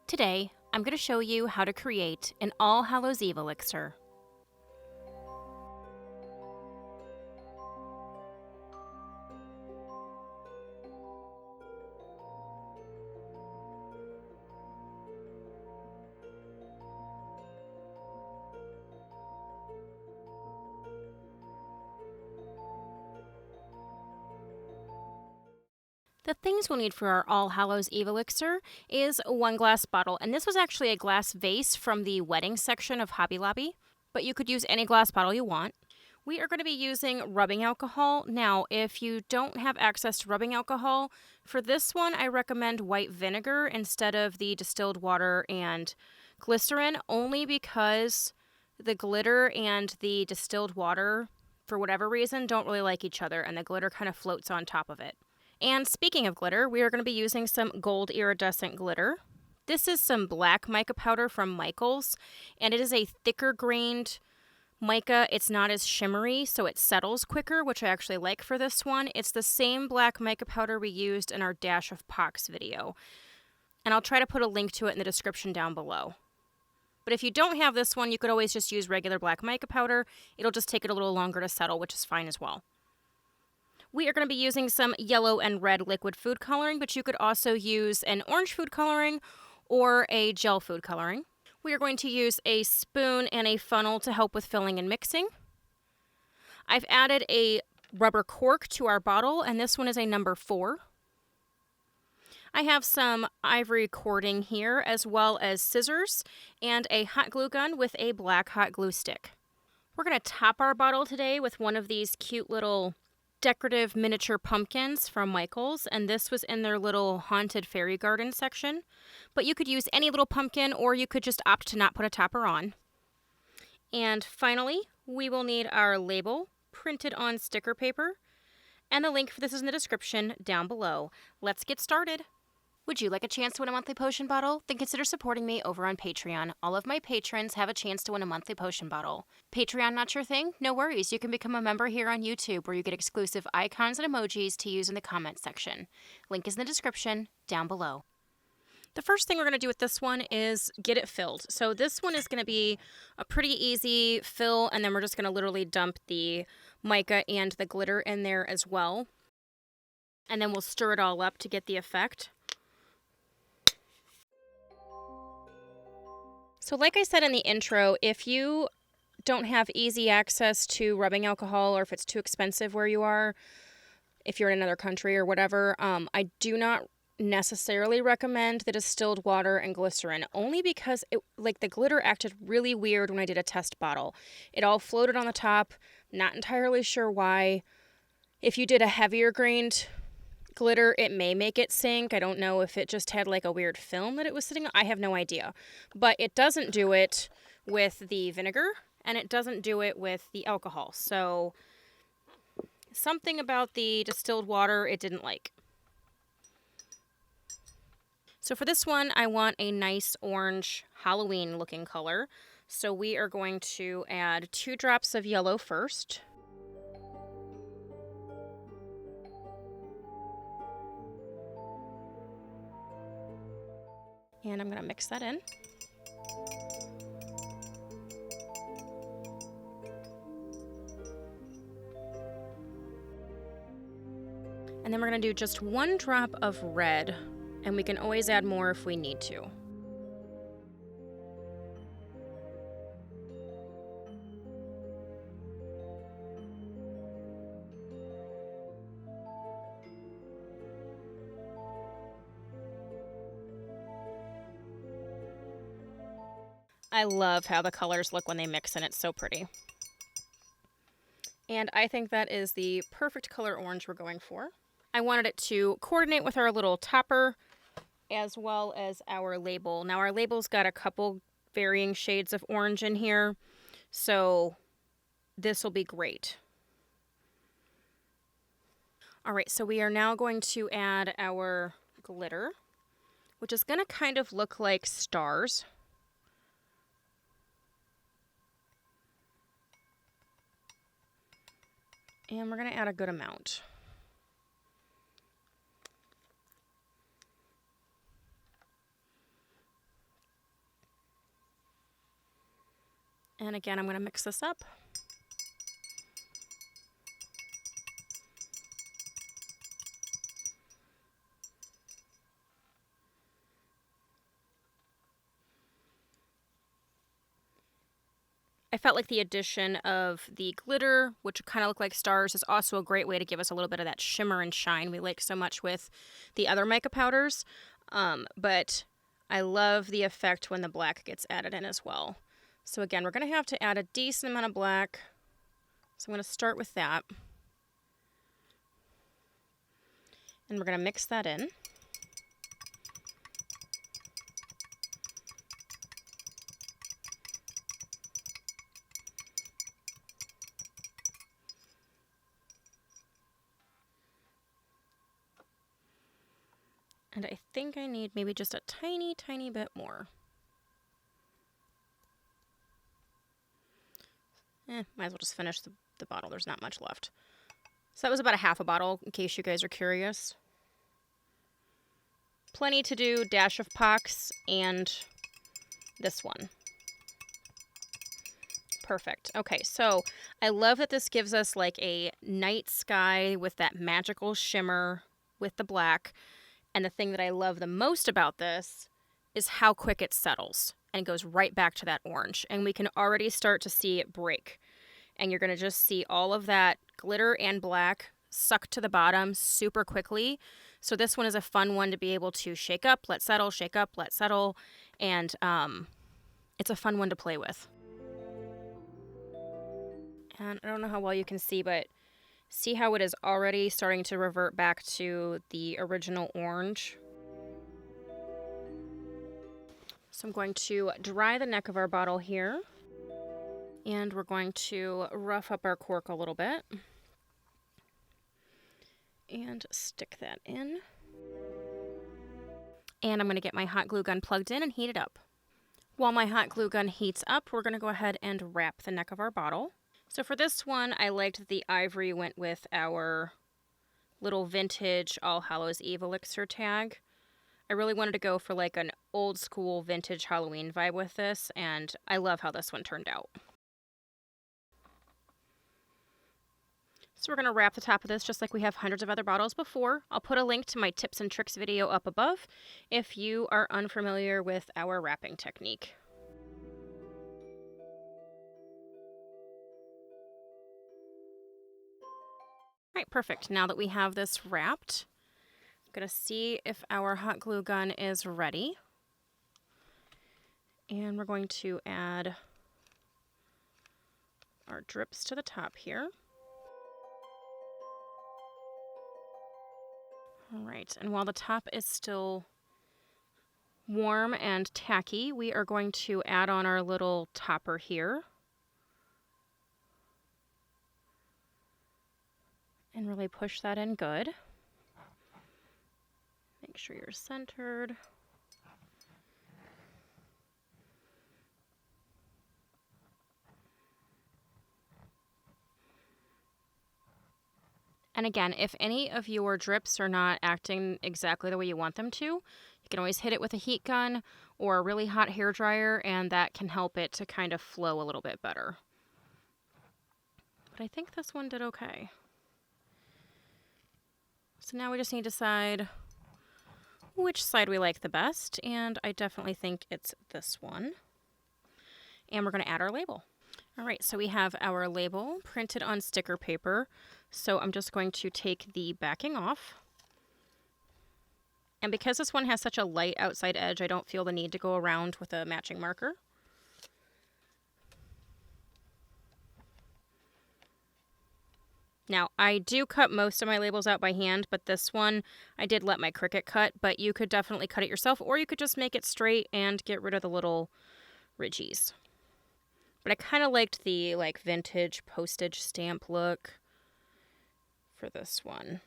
Today, I'm going to show you how to create an All Hallows Eve Elixir. The things we'll need for our All Hallows Eve Elixir is a 1-glass bottle, and this was actually a glass vase from the wedding section of Hobby Lobby, but you could use any glass bottle you want. We are going to be using rubbing alcohol. Now, if you don't have access to rubbing alcohol, for this one I recommend white vinegar instead of the distilled water and glycerin, only because the glitter and the distilled water, for whatever reason, don't really like each other, and the glitter kind of floats on top of it. And speaking of glitter, we are going to be using some gold iridescent glitter. This is some black mica powder from Michaels, and it is a thicker grained mica. It's not as shimmery, so it settles quicker, which I actually like for this one. It's the same black mica powder we used in our Dash of Pox video, and I'll try to put a link to it in the description down below. But if you don't have this one, you could always just use regular black mica powder. It'll just take it a little longer to settle, which is fine as well. We are going to be using some yellow and red liquid food coloring, but you could also use an orange food coloring or a gel food coloring. We are going to use a spoon and a funnel to help with filling and mixing. I've added a rubber cork to our bottle, and this one is a number 4. I have some ivory cording here, as well as scissors and a hot glue gun with a black hot glue stick. We're going to top our bottle today with one of these cute little decorative miniature pumpkins from Michaels, and this was in their little haunted fairy garden section. But you could use any little pumpkin, or you could just opt to not put a topper on. And finally, we will need our label printed on sticker paper, and the link for this is in the description down below. Let's get started. Would you like a chance to win a monthly potion bottle? Then consider supporting me over on Patreon. All of my patrons have a chance to win a monthly potion bottle. Patreon not your thing? No worries. You can become a member here on YouTube, where you get exclusive icons and emojis to use in the comment section. Link is in the description down below. The first thing we're going to do with this one is get it filled. So this one is going to be a pretty easy fill, and then we're just going to literally dump the mica and the glitter in there as well. And then we'll stir it all up to get the effect. So like I said in the intro, if you don't have easy access to rubbing alcohol, or if it's too expensive where you are, if you're in another country or whatever, I do not necessarily recommend the distilled water and glycerin, only because the glitter acted really weird when I did a test bottle. It all floated on the top, not entirely sure why. If you did a heavier grained glitter, it may make it sink. I don't know if it just had like a weird film that it was sitting on. I have no idea. But it doesn't do it with the vinegar, and it doesn't do it with the alcohol. So something about the distilled water it didn't like. So for this one, I want a nice orange Halloween looking color. So we are going to add 2 drops of yellow first. And I'm going to mix that in. And then we're going to do just 1 drop of red, and we can always add more if we need to. I love how the colors look when they mix, and it's so pretty. And I think that is the perfect color orange we're going for. I wanted it to coordinate with our little topper as well as our label. Now our label's got a couple varying shades of orange in here, so this will be great. All right, so we are now going to add our glitter, which is going to kind of look like stars. And we're going to add a good amount. And again, I'm going to mix this up. I felt like the addition of the glitter, which kind of look like stars, is also a great way to give us a little bit of that shimmer and shine we like so much with the other mica powders. But I love the effect when the black gets added in as well. So again, we're going to have to add a decent amount of black. So I'm going to start with that. And we're going to mix that in. And I think I need maybe just a tiny, tiny bit more. Might as well just finish the bottle. There's not much left. So that was about a half a bottle, in case you guys are curious. Plenty to do, dash of pox, and this one. Perfect. Okay, so I love that this gives us like a night sky with that magical shimmer with the black. And the thing that I love the most about this is how quick it settles and goes right back to that orange. And we can already start to see it break. And you're going to just see all of that glitter and black suck to the bottom super quickly. So this one is a fun one to be able to shake up, let settle, shake up, let settle. And it's a fun one to play with. And I don't know how well you can see, but see how it is already starting to revert back to the original orange. So I'm going to dry the neck of our bottle here. And we're going to rough up our cork a little bit. And stick that in. And I'm going to get my hot glue gun plugged in and heat it up. While my hot glue gun heats up, we're going to go ahead and wrap the neck of our bottle. So for this one, I liked that the ivory went with our little vintage All Hallows Eve Elixir tag. I really wanted to go for like an old school vintage Halloween vibe with this, and I love how this one turned out. So we're going to wrap the top of this just like we have hundreds of other bottles before. I'll put a link to my tips and tricks video up above if you are unfamiliar with our wrapping technique. All right, perfect. Now that we have this wrapped, I'm going to see if our hot glue gun is ready. And we're going to add our drips to the top here. All right, and while the top is still warm and tacky, we are going to add on our little topper here. And really push that in good. Make sure you're centered. And again, if any of your drips are not acting exactly the way you want them to, you can always hit it with a heat gun or a really hot hair dryer, and that can help it to kind of flow a little bit better. But I think this one did okay. So now we just need to decide which side we like the best, and I definitely think it's this one. And we're going to add our label. All right, so we have our label printed on sticker paper. So I'm just going to take the backing off. And because this one has such a light outside edge, I don't feel the need to go around with a matching marker. Now, I do cut most of my labels out by hand, but this one I did let my Cricut cut, but you could definitely cut it yourself, or you could just make it straight and get rid of the little ridges. But I kind of liked the like vintage postage stamp look for this one.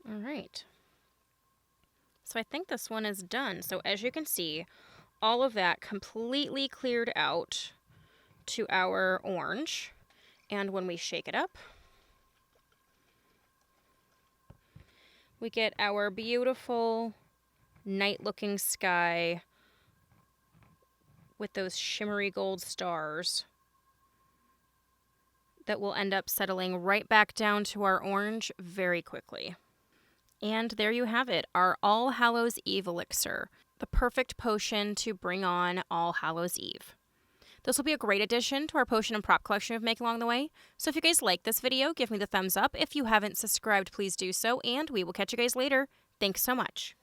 All right. So I think this one is done. So as you can see, all of that completely cleared out to our orange. And when we shake it up, we get our beautiful night looking sky with those shimmery gold stars that will end up settling right back down to our orange very quickly. And there you have it, our All Hallows Eve Elixir, the perfect potion to bring on All Hallows Eve. This will be a great addition to our potion and prop collection we've made along the way. So if you guys like this video, give me the thumbs up. If you haven't subscribed, please do so, and we will catch you guys later. Thanks so much.